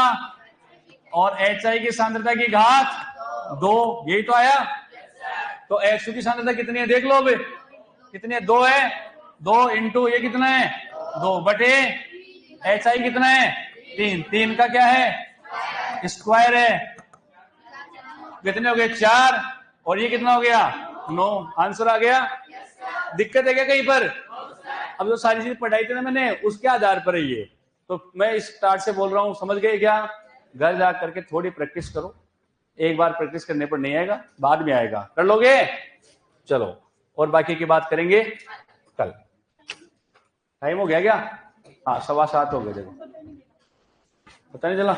और HI की सांद्रता की घात 2, यही तो आया। तो H2 की सांद्रता कितनी है देख लो, अब कितनी है? 2 है। 2 इंटू ये कितना है? 2 बटे HI कितना है? 3। 3 का क्या है? स्क्वायर है। कितने हो गए? 4, और ये कितना हो गया? 9। आंसर आ गया। दिक्कत है क्या कहीं पर? अब जो सारी चीज पढ़ाई थी ना मैंने, उसके आधार पर है ये। तो मैं इस स्टार्ट से बोल रहा हूं, समझ गए क्या? घर जा करके थोड़ी प्रैक्टिस करो, एक बार प्रैक्टिस करने पर नहीं आएगा, बाद में आएगा। कर लोगे? चलो, और बाकी की बात करेंगे कल। टाइम हो गया क्या? हाँ, 7:15 हो गए, देखो पता नहीं चला।